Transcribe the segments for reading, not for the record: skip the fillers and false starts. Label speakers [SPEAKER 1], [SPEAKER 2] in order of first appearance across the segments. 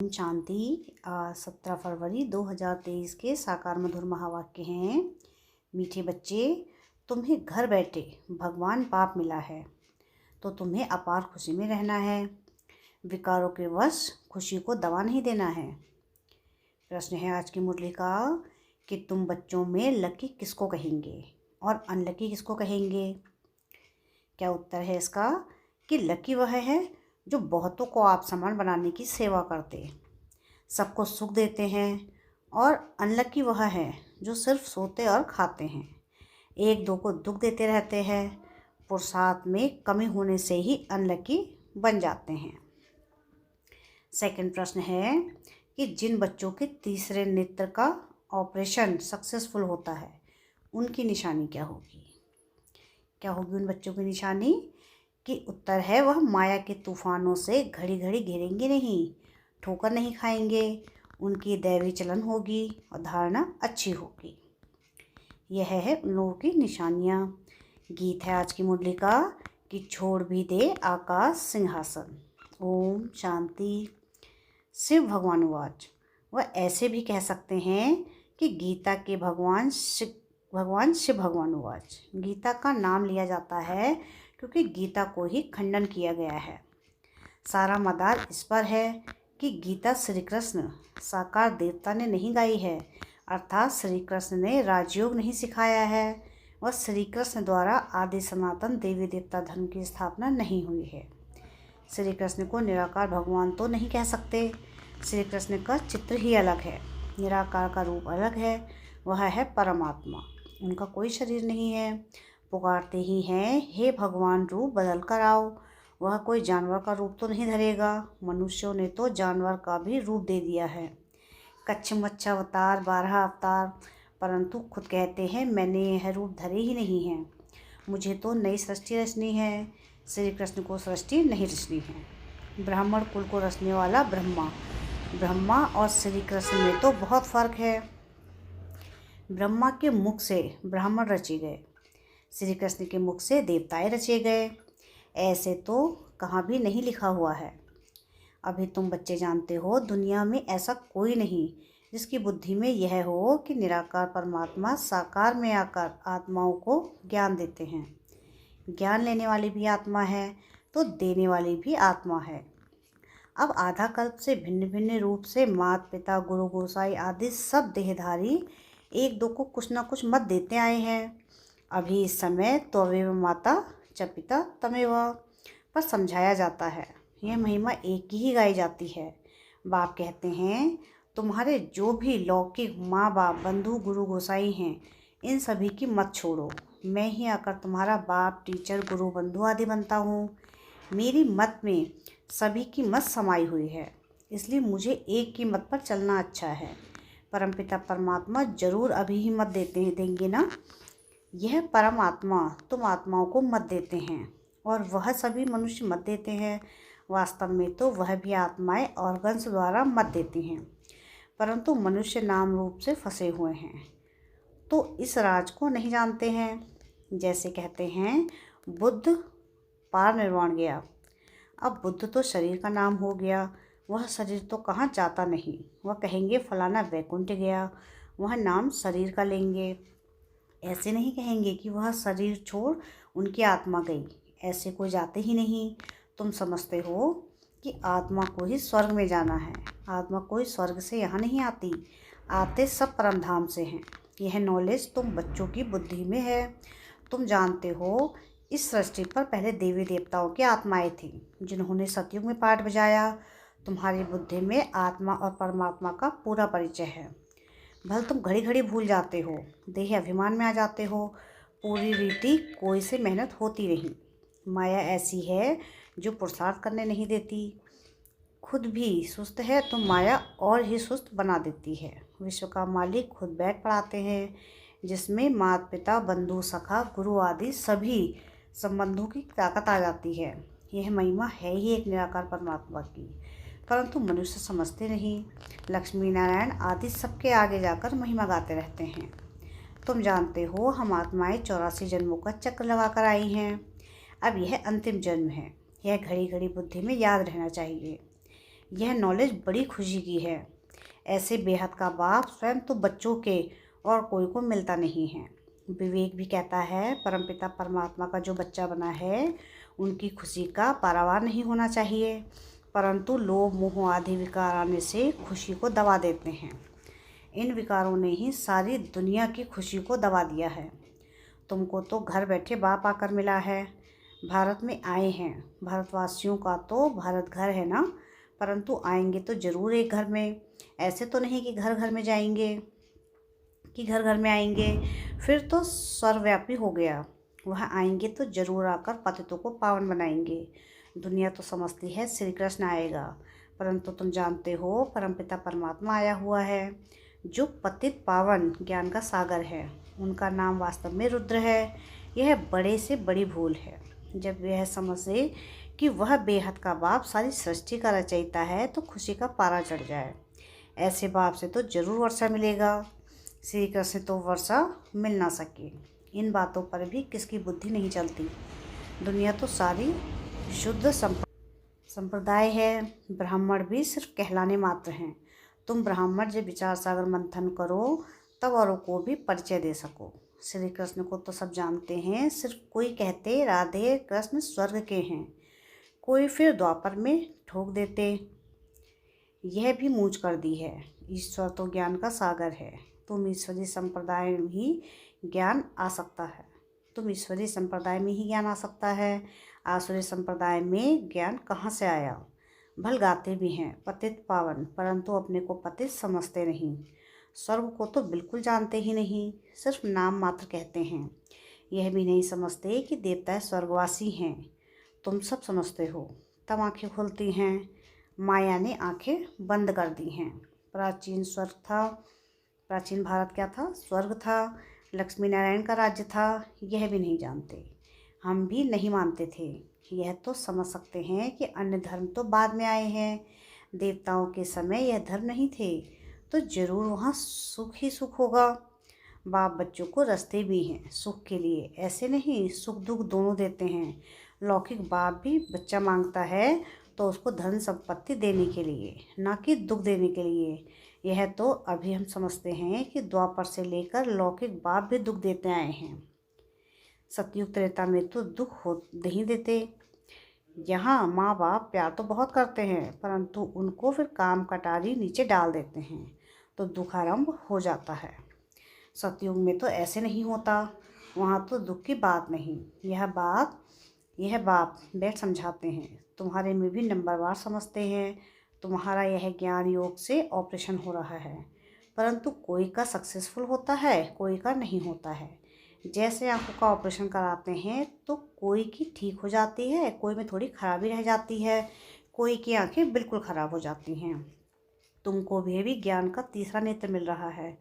[SPEAKER 1] ओम शांति। 17 फरवरी 2023 के साकार मधुर महावाक्य हैं। मीठे बच्चे, तुम्हें घर बैठे भगवान बाप मिला है तो तुम्हें अपार खुशी में रहना है। विकारों के वश खुशी को दबा नहीं देना है। प्रश्न है आज की मुरली का कि तुम बच्चों में लकी किसको कहेंगे और अनलकी किसको कहेंगे। क्या उत्तर है इसका कि लकी वह है जो बहुतों को आप समान बनाने की सेवा करते, सबको सुख देते हैं, और अनलकी वह है जो सिर्फ सोते और खाते हैं, एक दो को दुख देते रहते हैं, पुरुषार्थ में कमी होने से ही अनलकी बन जाते हैं। सेकंड प्रश्न है कि जिन बच्चों के तीसरे नेत्र का ऑपरेशन सक्सेसफुल होता है उनकी निशानी क्या होगी। क्या होगी उन बच्चों की निशानी? कि उत्तर है वह माया के तूफानों से घड़ी घड़ी घिरेंगे नहीं, ठोकर नहीं खाएंगे, उनकी दैवी चलन होगी और धारणा अच्छी होगी। यह है उन लोगों की निशानियाँ। गीत है आज की मुरली का कि छोड़ भी दे आकाश सिंहासन। ओम शांति। शिव भगवान वाच। वह ऐसे भी कह सकते हैं कि गीता के भगवान शिव भगवान वाच। गीता का नाम लिया जाता है क्योंकि गीता को ही खंडन किया गया है। सारा मदार इस पर है कि गीता श्री कृष्ण साकार देवता ने नहीं गाई है, अर्थात श्री कृष्ण ने राजयोग नहीं सिखाया है। वह श्री कृष्ण द्वारा आदि सनातन देवी देवता धर्म की स्थापना नहीं हुई है। श्री कृष्ण को निराकार भगवान तो नहीं कह सकते। श्री कृष्ण का चित्र ही अलग है, निराकार का रूप अलग है। वह है परमात्मा, उनका कोई शरीर नहीं है। पुकारते ही हैं, हे भगवान रूप बदल कर आओ। वह कोई जानवर का रूप तो नहीं धरेगा। मनुष्यों ने तो जानवर का भी रूप दे दिया है, कच्छ मच्छ अवतार, 12 अवतार, परंतु खुद कहते हैं मैंने यह रूप धरे ही नहीं है, मुझे तो नई सृष्टि रचनी है। श्री कृष्ण को सृष्टि नहीं रचनी है। ब्राह्मण कुल को रचने वाला ब्रह्मा और श्री कृष्ण में तो बहुत फर्क है। ब्रह्मा के मुख से ब्राह्मण रचे गए, श्री कृष्ण के मुख से देवताएं रचे गए। ऐसे तो कहाँ भी नहीं लिखा हुआ है। अभी तुम बच्चे जानते हो दुनिया में ऐसा कोई नहीं जिसकी बुद्धि में यह हो कि निराकार परमात्मा साकार में आकर आत्माओं को ज्ञान देते हैं। ज्ञान लेने वाली भी आत्मा है तो देने वाली भी आत्मा है। अब आधा कल्प से भिन्न भिन्न रूप से माता पिता गुरु गोसाई आदि सब देहधारी एक दो को कुछ न कुछ मत देते आए हैं। अभी इस समय त्वमेव माता च पिता तमेव पर समझाया जाता है। यह महिमा एक ही गाई जाती है। बाप कहते हैं तुम्हारे जो भी लौकिक माँ बाप बंधु गुरु गोसाई हैं इन सभी की मत छोड़ो। मैं ही आकर तुम्हारा बाप टीचर गुरु बंधु आदि बनता हूँ। मेरी मत में सभी की मत समाई हुई है, इसलिए मुझे एक की मत पर चलना अच्छा है। परमपिता परमात्मा जरूर अभी ही मत देंगे ना। यह परमात्मा तुम आत्माओं को मत देते हैं और वह सभी मनुष्य मत देते हैं। वास्तव में तो वह भी आत्माएं ऑर्गन्स द्वारा मत देती हैं, परंतु मनुष्य नाम रूप से फंसे हुए हैं तो इस राज को नहीं जानते हैं। जैसे कहते हैं बुद्ध पार निर्वाण गया। अब बुद्ध तो शरीर का नाम हो गया, वह शरीर तो कहाँ जाता नहीं। वह कहेंगे फलाना वैकुंठ गया, वह नाम शरीर का लेंगे। ऐसे नहीं कहेंगे कि वह शरीर छोड़ उनकी आत्मा गई, ऐसे कोई जाते ही नहीं। तुम समझते हो कि आत्मा को ही स्वर्ग में जाना है। आत्मा कोई स्वर्ग से यहाँ नहीं आती, आते सब परम धाम से हैं। यह नॉलेज तुम बच्चों की बुद्धि में है। तुम जानते हो इस सृष्टि पर पहले देवी देवताओं की आत्माएं थीं जिन्होंने सतयुग में पाठ बजाया। तुम्हारी बुद्धि में आत्मा और परमात्मा का पूरा परिचय है। भले तुम घड़ी घड़ी भूल जाते हो, देह अभिमान में आ जाते हो। पूरी रीति कोई से मेहनत होती नहीं। माया ऐसी है जो पुरुषार्थ करने नहीं देती। खुद भी सुस्त है तो माया और ही सुस्त बना देती है। विश्व का मालिक खुद बैठ पढ़ाते हैं, जिसमें माता पिता बंधु सखा गुरु आदि सभी संबंधों की ताकत आ जाती है। यह महिमा है ही एक निराकार परमात्मा की, परंतु मनुष्य समझते नहीं। लक्ष्मी नारायण आदि सबके आगे जाकर महिमा गाते रहते हैं। तुम जानते हो हम आत्माएं 84 जन्मों का चक्र लगाकर आई हैं। अब यह अंतिम जन्म है। यह घड़ी घड़ी बुद्धि में याद रहना चाहिए। यह नॉलेज बड़ी खुशी की है। ऐसे बेहद का बाप स्वयं तो बच्चों के और कोई को मिलता नहीं है। विवेक भी कहता है परमपिता परमात्मा का जो बच्चा बना है उनकी खुशी का पारावार नहीं होना चाहिए, परंतु लोभ मोह आदि विकार आने से खुशी को दबा देते हैं। इन विकारों ने ही सारी दुनिया की खुशी को दबा दिया है। तुमको तो घर बैठे बाप आकर मिला है, भारत में आए हैं। भारतवासियों का तो भारत घर है ना, परंतु आएंगे तो ज़रूर एक घर में। ऐसे तो नहीं कि घर घर में जाएंगे, कि घर घर में आएंगे, फिर तो सर्वव्यापी हो गया। वह आएंगे तो ज़रूर आकर पतितों को पावन बनाएंगे। दुनिया तो समझती है श्री कृष्ण आएगा, परंतु तुम जानते हो परमपिता परमात्मा आया हुआ है, जो पतित पावन ज्ञान का सागर है। उनका नाम वास्तव में रुद्र है। यह बड़े से बड़ी भूल है। जब यह समझे कि वह बेहद का बाप सारी सृष्टि का रचयिता है तो खुशी का पारा चढ़ जाए। ऐसे बाप से तो जरूर वर्षा मिलेगा। श्री कृष्ण तो वर्षा मिल ना सके, इन बातों पर भी किसकी बुद्धि नहीं चलती। दुनिया तो सारी शुद्ध संप्रदाय है। ब्राह्मण भी सिर्फ कहलाने मात्र हैं। तुम ब्राह्मण जब विचार सागर मंथन करो तब औरों को भी परिचय दे सको। श्री कृष्ण को तो सब जानते हैं, सिर्फ कोई कहते राधे कृष्ण स्वर्ग के हैं, कोई फिर द्वापर में ठोक देते। यह भी मूंछ कर दी है। ईश्वर तो ज्ञान का सागर है। तुम ईश्वरीय संप्रदाय में ही ज्ञान आ सकता है। आसुरी संप्रदाय में ज्ञान कहाँ से आया। भल गाते भी हैं पतित पावन, परंतु अपने को पतित समझते नहीं। स्वर्ग को तो बिल्कुल जानते ही नहीं, सिर्फ नाम मात्र कहते हैं। यह भी नहीं समझते कि देवता स्वर्गवासी हैं। तुम सब समझते हो। तब आंखें खुलती हैं। माया ने आंखें बंद कर दी हैं। प्राचीन भारत क्या था? स्वर्ग था, लक्ष्मी नारायण का राज्य था। यह भी नहीं जानते। हम भी नहीं मानते थे। यह तो समझ सकते हैं कि अन्य धर्म तो बाद में आए हैं। देवताओं के समय यह धर्म नहीं थे, तो जरूर वहाँ सुख ही सुख होगा। बाप बच्चों को रास्ते भी हैं सुख के लिए, ऐसे नहीं सुख दुख दोनों देते हैं। लौकिक बाप भी बच्चा मांगता है तो उसको धन संपत्ति देने के लिए, ना कि दुख देने के लिए। यह तो अभी हम समझते हैं कि द्वापर से लेकर लौकिक बाप भी दुख देते आए हैं। सतयुग त्रेता में तो दुख हो नहीं देते। यहाँ माँ बाप प्यार तो बहुत करते हैं, परंतु उनको फिर काम कटारी नीचे डाल देते हैं तो दुख आरंभ हो जाता है। सतयुग में तो ऐसे नहीं होता। वहाँ तो दुख की बात नहीं। यह बाप बैठ समझाते हैं। तुम्हारे में भी नंबरवार समझते हैं। तुम्हारा यह ज्ञान योग से ऑपरेशन हो रहा है, परंतु कोई का सक्सेसफुल होता है, कोई का नहीं होता है। जैसे आंखों का ऑपरेशन कराते हैं तो कोई की ठीक हो जाती है, कोई में थोड़ी खराबी रह जाती है, कोई की आंखें बिल्कुल ख़राब हो जाती हैं। तुमको भी ज्ञान का तीसरा नेत्र मिल रहा है,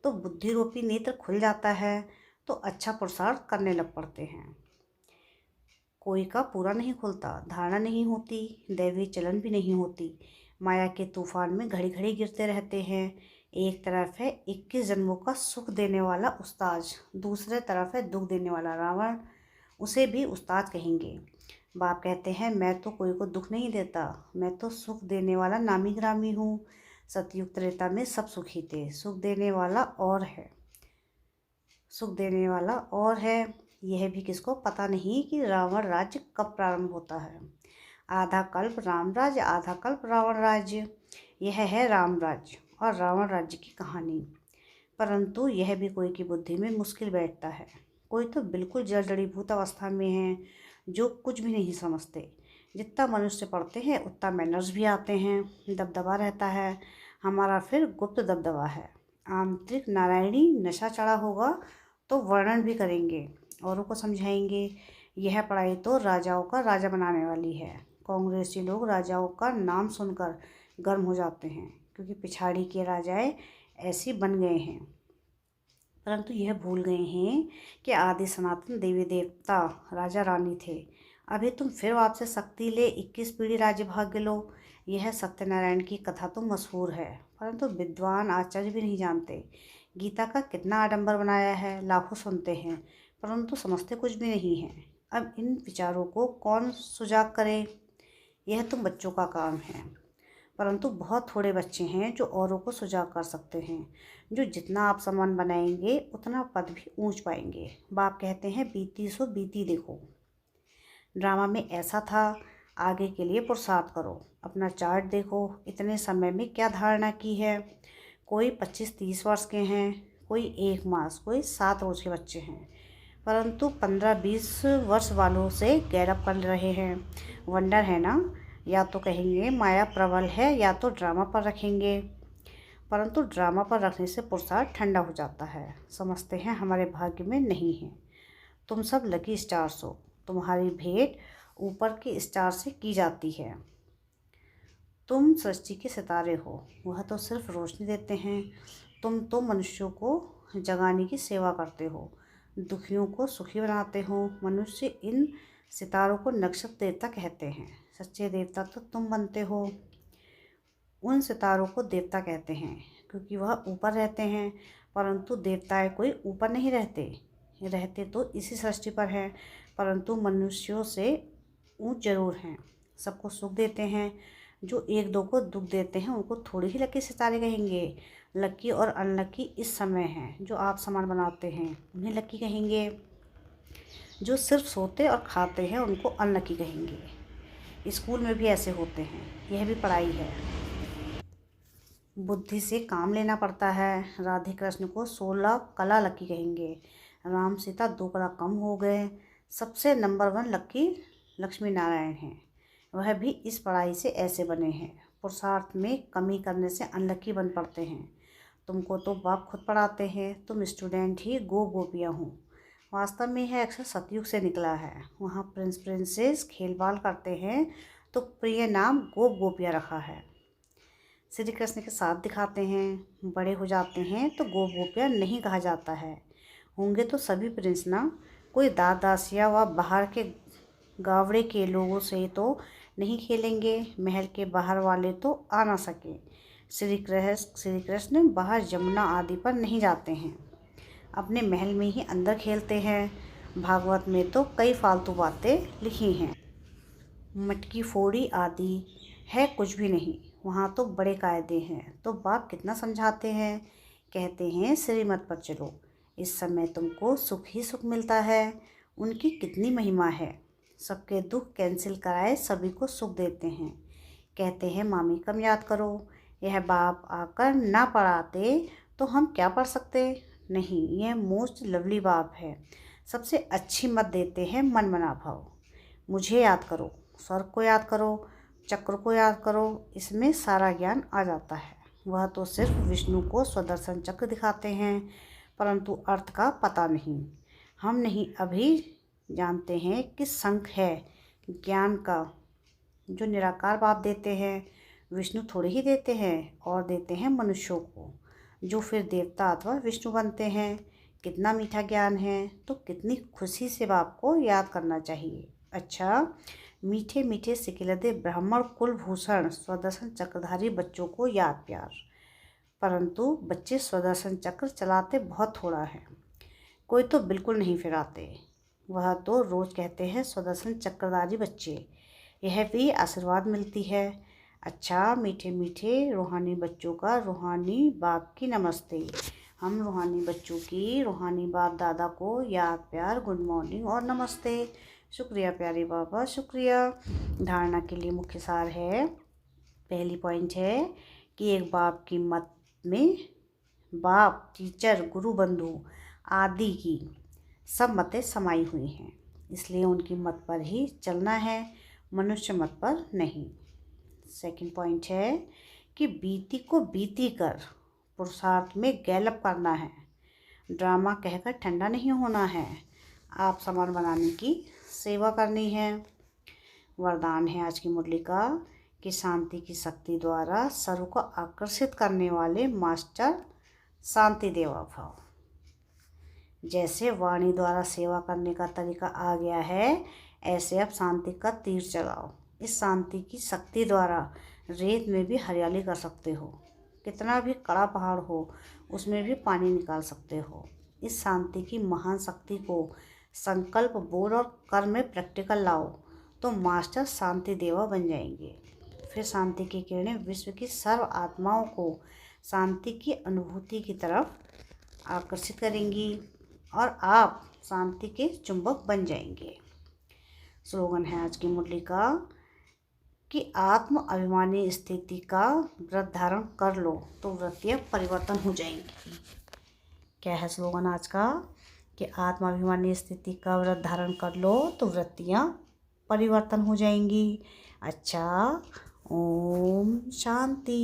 [SPEAKER 1] तो बुद्धि रूपी नेत्र खुल जाता है, तो अच्छा पुरुषार्थ करने लग पड़ते हैं। कोई का पूरा नहीं खुलता, धारणा नहीं होती, दैवी चलन भी नहीं होती। माया के तूफान में घड़ी घड़ी गिरते रहते हैं। एक तरफ है 21 जन्मों का सुख देने वाला उस्ताद, दूसरे तरफ है दुख देने वाला रावण, उसे भी उस्ताद कहेंगे। बाप कहते हैं मैं तो कोई को दुख नहीं देता, मैं तो सुख देने वाला नामी ग्रामी हूँ। सतयुग त्रेता में सब सुखी थे। सुख देने वाला और है। यह भी किसको पता नहीं कि रावण राज्य कब प्रारंभ होता है। आधा कल्प राम राज्य, आधा कल्प रावण राज्य। यह है राम राज्य और रावण राज्य की कहानी। परंतु यह भी कोई की बुद्धि में मुश्किल बैठता है। कोई तो बिल्कुल जड़ जड़ीभूत अवस्था में है, जो कुछ भी नहीं समझते। जितना मनुष्य पढ़ते हैं उतना मैनर्स भी आते हैं, दबदबा रहता है। हमारा फिर गुप्त दबदबा है। आंतरिक नारायणी नशा चढ़ा होगा तो वर्णन भी करेंगे, औरों को समझाएंगे। यह पढ़ाई तो राजाओं का राजा बनाने वाली है। कांग्रेसी लोग राजाओं का नाम सुनकर गर्म हो जाते हैं, क्योंकि पिछाड़ी के राजाएं ऐसी बन गए हैं। परंतु यह भूल गए हैं कि आदि सनातन देवी देवता राजा रानी थे। अभी तुम फिर आपसे शक्ति ले 21 पीढ़ी राज्य भाग्य लो। यह सत्यनारायण की कथा तो मशहूर है, परंतु विद्वान आचार्य भी नहीं जानते। गीता का कितना आडंबर बनाया है, लाखों सुनते हैं, परंतु समझते कुछ भी नहीं है। अब इन विचारों को कौन सुजाग करे? यह तो बच्चों का काम है। परंतु बहुत थोड़े बच्चे हैं जो औरों को सुजाग कर सकते हैं। जो जितना आप सामान बनाएंगे उतना पद भी ऊंच पाएंगे। बाप कहते हैं बीती सो बीती देखो। ड्रामा में ऐसा था, आगे के लिए पुरुषार्थ करो। अपना चार्ट देखो, इतने समय में क्या धारणा की है। कोई 25-30 वर्ष के हैं, कोई 1 मास, कोई 7 रोज के बच्चे हैं, परंतु 15-20 वर्ष वालों से गैरअप कर रहे हैं। वंडर है ना। या तो कहेंगे माया प्रबल है या तो ड्रामा पर रखेंगे, परंतु ड्रामा पर रखने से पुरुषार्थ ठंडा हो जाता है। समझते हैं हमारे भाग्य में नहीं है। तुम सब लकी स्टार्स हो। तुम्हारी भेंट ऊपर के स्टार से की जाती है। तुम सृष्टि के सितारे हो, वह तो सिर्फ रोशनी देते हैं। तुम तो मनुष्यों को जगाने की सेवा करते हो, दुखियों को सुखी बनाते हो। मनुष्य इन सितारों को नक्षत्र देवता कहते हैं। सच्चे देवता तो तुम बनते हो। उन सितारों को देवता कहते हैं क्योंकि वह ऊपर रहते हैं, परंतु देवताएं कोई ऊपर नहीं रहते तो इसी सृष्टि पर हैं, परंतु मनुष्यों से ऊंच जरूर हैं। सबको सुख देते हैं। जो 1-2 को दुख देते हैं उनको थोड़ी ही लकी सितारे कहेंगे। लकी और अनलकी इस समय हैं। जो आप सामान बनाते हैं उन्हें लकी कहेंगे। जो सिर्फ सोते और खाते हैं उनको अनलकी कहेंगे। स्कूल में भी ऐसे होते हैं, यह भी पढ़ाई है। बुद्धि से काम लेना पड़ता है। राधे कृष्ण को 16 कला लकी कहेंगे। राम सीता 2 कला कम हो गए। सबसे नंबर 1 लकी लक्ष्मी नारायण हैं। वह भी इस पढ़ाई से ऐसे बने हैं। पुरुषार्थ में कमी करने से अनलकी बन पड़ते हैं। तुमको तो बाप खुद पढ़ाते हैं। तुम स्टूडेंट ही गोपियाँ हो। वास्तव में यह अक्सर सतयुग से निकला है। वहाँ प्रिंस प्रिंसेस खेल बाल करते हैं तो प्रिय नाम गोपियाँ रखा है। श्री कृष्ण के साथ दिखाते हैं। बड़े हो जाते हैं तो गोपियाँ नहीं कहा जाता है। होंगे तो सभी प्रिंस ना। कोई दासिया व बाहर के गावड़े के लोगों से तो नहीं खेलेंगे। महल के बाहर वाले तो आ ना सके। श्री कृष्ण बाहर यमुना आदि पर नहीं जाते हैं, अपने महल में ही अंदर खेलते हैं। भागवत में तो कई फालतू बातें लिखी हैं। मटकी फोड़ी आदि है कुछ भी नहीं। वहाँ तो बड़े कायदे हैं। तो बाप कितना समझाते हैं। कहते हैं श्रीमत पर चलो, इस समय तुमको सुख ही सुख मिलता है। उनकी कितनी महिमा है। सबके दुख कैंसिल कराए सभी को सुख देते हैं। कहते हैं मामी कम याद करो। यह बाप आकर ना पढ़ाते तो हम क्या पढ़ सकते। नहीं, यह मोस्ट लवली बाप है। सबसे अच्छी मत देते हैं मन मना भाव। मुझे याद करो, स्वर्ग को याद करो, चक्र को याद करो, इसमें सारा ज्ञान आ जाता है। वह तो सिर्फ विष्णु को स्वदर्शन चक्र दिखाते हैं, परंतु अर्थ का पता नहीं। हम नहीं अभी जानते हैं कि शंख है ज्ञान का, जो निराकार बाप देते हैं। विष्णु थोड़े ही देते हैं, और देते हैं मनुष्यों को, जो फिर देवता अथवा विष्णु बनते हैं। कितना मीठा ज्ञान है, तो कितनी खुशी से बाप को याद करना चाहिए। अच्छा, मीठे मीठे सिकिलदे ब्राह्मण कुलभूषण स्वदर्शन चक्रधारी बच्चों को याद प्यार, परंतु बच्चे स्वदर्शन चक्र चलाते बहुत थोड़ा है। कोई तो बिल्कुल नहीं फिराते। वह तो रोज कहते हैं स्वदर्शन चक्रधारी बच्चे। यह भी आशीर्वाद मिलती है। अच्छा, मीठे मीठे रूहानी बच्चों का रूहानी बाप की नमस्ते। हम रूहानी बच्चों की रूहानी बाप दादा को याद प्यार, गुड मॉर्निंग और नमस्ते। शुक्रिया प्यारे बाबा, शुक्रिया। धारणा के लिए मुख्य सार है। पहली पॉइंट है कि एक बाप की मत में बाप, टीचर, गुरु, बंधु आदि की सब मतें समाई हुई हैं, इसलिए उनकी मत पर ही चलना है, मनुष्य मत पर नहीं। सेकंड पॉइंट है कि बीती को बीती कर पुरुषार्थ में गैलअप करना है। ड्रामा कहकर ठंडा नहीं होना है। आप सामान बनाने की सेवा करनी है। वरदान है आज की मुरली का कि शांति की शक्ति द्वारा सर्व को आकर्षित करने वाले मास्टर शांति देवा भव। जैसे वाणी द्वारा सेवा करने का तरीका आ गया है, ऐसे अब शांति का तीर चलाओ। इस शांति की शक्ति द्वारा रेत में भी हरियाली कर सकते हो। कितना भी कड़ा पहाड़ हो उसमें भी पानी निकाल सकते हो। इस शांति की महान शक्ति को संकल्प, बोल और कर्म में प्रैक्टिकल लाओ तो मास्टर शांति देवा बन जाएंगे। फिर शांति की किरणें विश्व की सर्व आत्माओं को शांति की अनुभूति की तरफ आकर्षित करेंगी और आप शांति के चुंबक बन जाएंगे। स्लोगन है आज की मुरली का कि आत्म अभिमानी स्थिति का व्रत धारण कर लो तो वृत्तियाँ परिवर्तन हो जाएंगी। क्या है स्लोगन आज का? कि आत्माभिमानी स्थिति का व्रत धारण कर लो तो वृत्तियाँ परिवर्तन हो जाएंगी। अच्छा, ओम शांति।